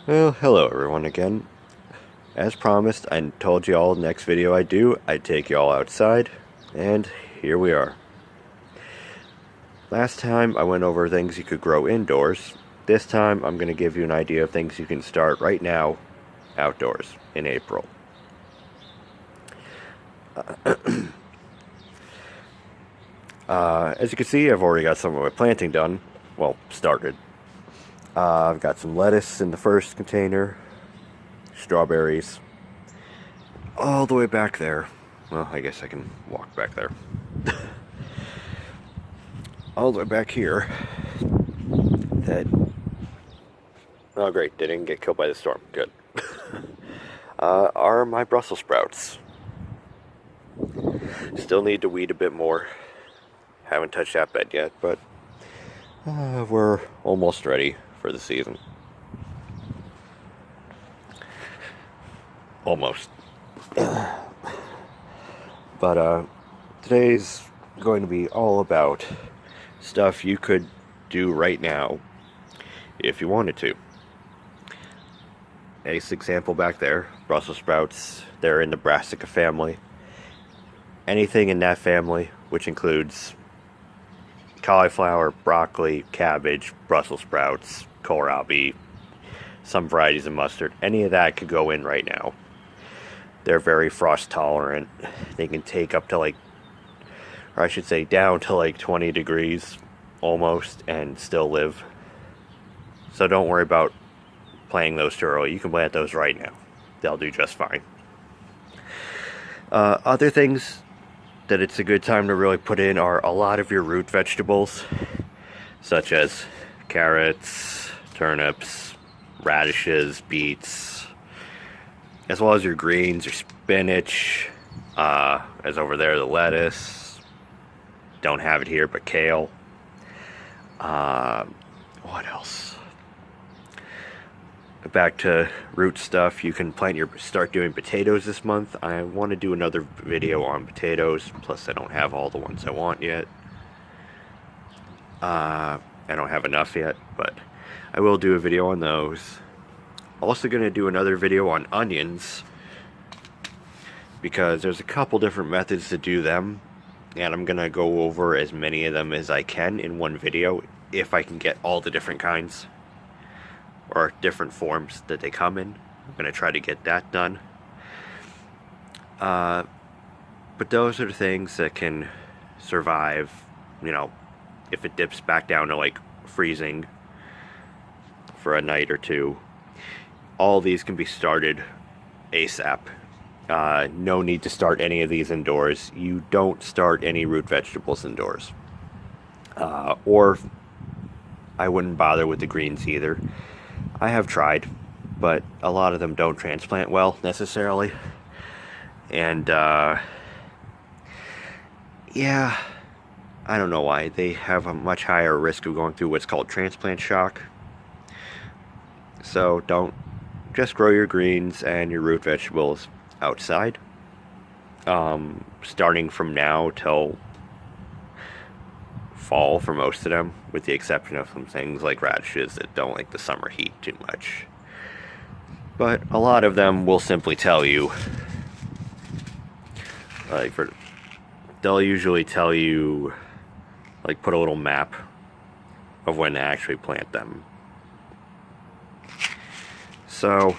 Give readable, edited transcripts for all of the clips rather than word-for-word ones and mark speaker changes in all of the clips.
Speaker 1: Well, hello everyone again. As promised, I told you all next video I'd take you all outside, and here we are. Last time I went over things you could grow indoors. This time I'm going to give you an idea of things you can start right now outdoors in April. As you can see, I've already got some of my planting done. Well, started. I've got some lettuce in the first container, strawberries, all the way back there. Well, I guess I can walk back there. All the way back here. That. Oh, great. They didn't get killed by the storm. Good. Are my Brussels sprouts. Still need to weed a bit more. Haven't touched that bed yet, but we're almost ready for the season. Almost. But today's going to be all about stuff you could do right now if you wanted to. Nice example back there, Brussels sprouts. They're in the brassica family. Anything in that family, which includes cauliflower, broccoli, cabbage, Brussels sprouts, kohlrabi, some varieties of mustard, any of that could go in right now. They're very frost tolerant. They can take up to or I should say down to 20 degrees almost and still live. So don't worry about planting those too early. You can plant those right now. They'll do just fine. Other things that it's a good time to really put in are a lot of your root vegetables, such as carrots, turnips, radishes, beets, as well as your greens, your spinach, as over there, the lettuce. Don't have it here, but kale. What else? Back to root stuff, you can start doing potatoes this month. I want to do another video on potatoes, plus I don't have all the ones I want yet. I don't have enough yet, but I will do a video on those. Also going to do another video on onions, because there's a couple different methods to do them, and I'm going to go over as many of them as I can in one video, if I can get all the different kinds or different forms that they come in. I'm going to try to get that done. But those are the things that can survive, if it dips back down to freezing for a night or two. All these can be started ASAP. No need to start any of these indoors. You don't start any root vegetables indoors. Or I wouldn't bother with the greens either. I have tried, but a lot of them don't transplant well necessarily. And yeah, I don't know why. They have a much higher risk of going through what's called transplant shock. So just grow your greens and your root vegetables outside. Starting from now till fall for most of them, with the exception of some things like radishes that don't like the summer heat too much. But a lot of them will simply tell you, they'll usually tell you, put a little map of when to actually plant them. So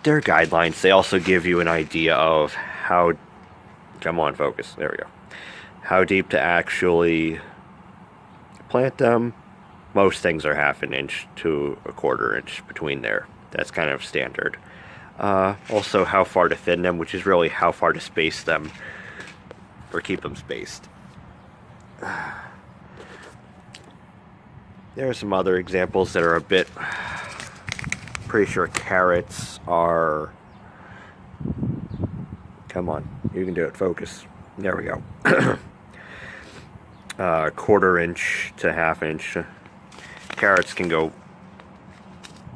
Speaker 1: their guidelines, they also give you an idea of how, come on, focus, there we go, how deep to actually plant them. Most things are 1/2 inch to 1/4 inch between there. That's kind of standard. Also how far to thin them, which is really how far to space them or keep them spaced. There are some other examples that are a bit, pretty sure carrots are, come on, you can do it, focus, there we go. 1/4 inch to 1/2 inch. Carrots can go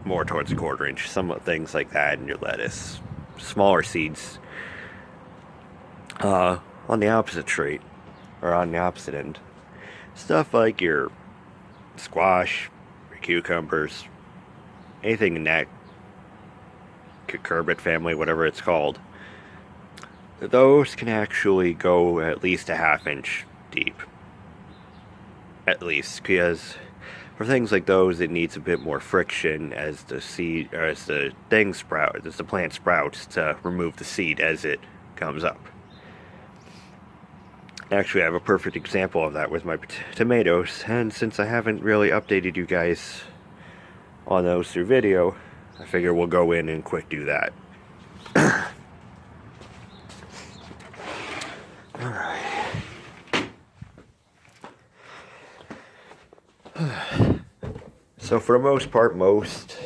Speaker 1: more towards 1/4 inch. Some things like that in your lettuce. Smaller seeds. On the opposite trait, or on the opposite end, stuff like your squash, your cucumbers, anything in that cucurbit family, whatever it's called, those can actually go at least a half-inch deep. At least, because for things like those, it needs a bit more friction as the seed, or as the plant sprouts, to remove the seed as it comes up. Actually, I have a perfect example of that with my tomatoes, and since I haven't really updated you guys on those through video, I figure we'll go in and quick do that. Alright. So for the most part, most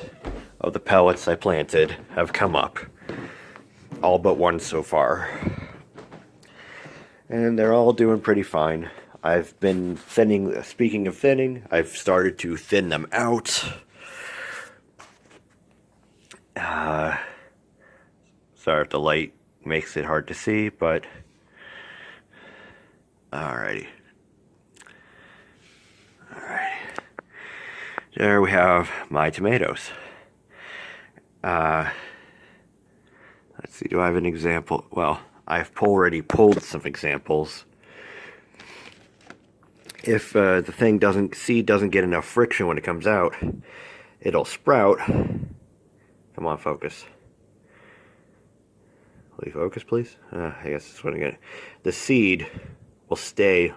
Speaker 1: of the pellets I planted have come up. All but one so far. And they're all doing pretty fine. I've been thinning, speaking of thinning, I've started to thin them out. Sorry if the light makes it hard to see, but alrighty. There we have my tomatoes. Let's see, do I have an example? Well, I've already pulled some examples. If the seed doesn't get enough friction when it comes out, it'll sprout. Come on, focus. Will you focus, please? I guess that's what I'm gonna. The seed will stay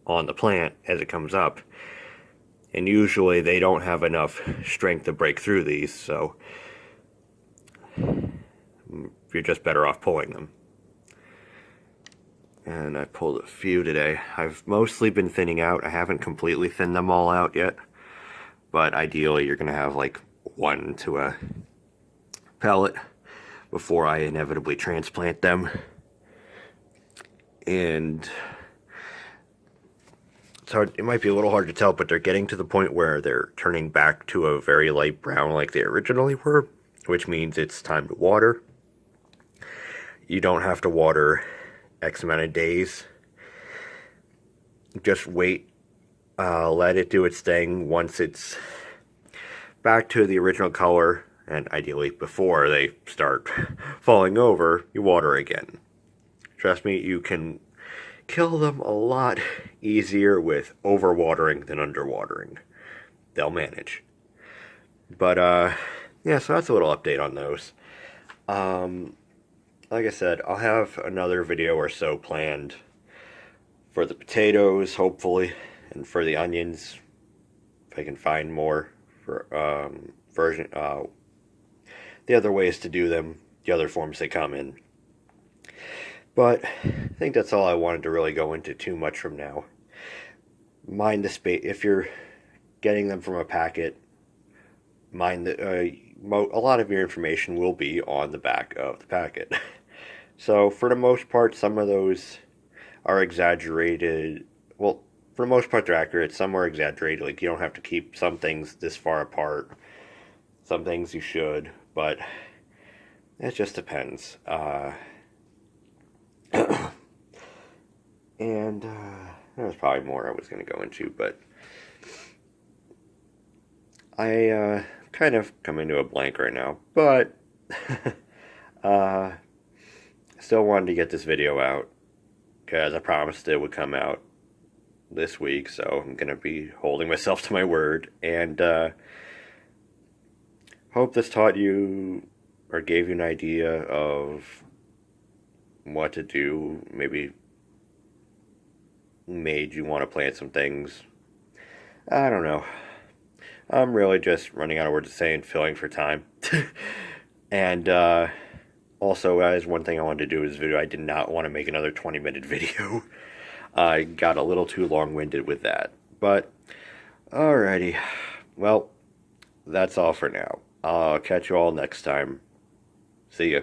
Speaker 1: on the plant as it comes up. And usually they don't have enough strength to break through these, so you're just better off pulling them. And I pulled a few today. I've mostly been thinning out. I haven't completely thinned them all out yet. But ideally you're going to have like one to a pellet before I inevitably transplant them. And it might be a little hard to tell, but they're getting to the point where they're turning back to a very light brown like they originally were, which means it's time to water. You don't have to water X amount of days. Just wait, let it do its thing. Once it's back to the original color, and ideally before they start falling over, you water again. Trust me, you can kill them a lot easier with overwatering than underwatering. They'll manage. But yeah, so that's a little update on those. Like I said, I'll have another video or so planned for the potatoes, hopefully, and for the onions, if I can find more for the other ways to do them, the other forms they come in. But I think that's all I wanted to really go into too much from now. Mind the space. If you're getting them from a packet, mind that a lot of your information will be on the back of the packet. So for the most part, some of those are exaggerated. Well, for the most part, they're accurate. Some are exaggerated. Like, you don't have to keep some things this far apart. Some things you should, but it just depends. And there was probably more I was going to go into, but I kind of coming to a blank right now. But still wanted to get this video out because I promised it would come out this week, so I'm going to be holding myself to my word. And hope this taught you or gave you an idea of what to do, maybe made you want to plant some things. I don't know. I'm really just running out of words to say and filling for time. And also, guys, one thing I wanted to do is video. I did not want to make another 20-minute video. I got a little too long-winded with that. But, alrighty. Well, that's all for now. I'll catch you all next time. See ya.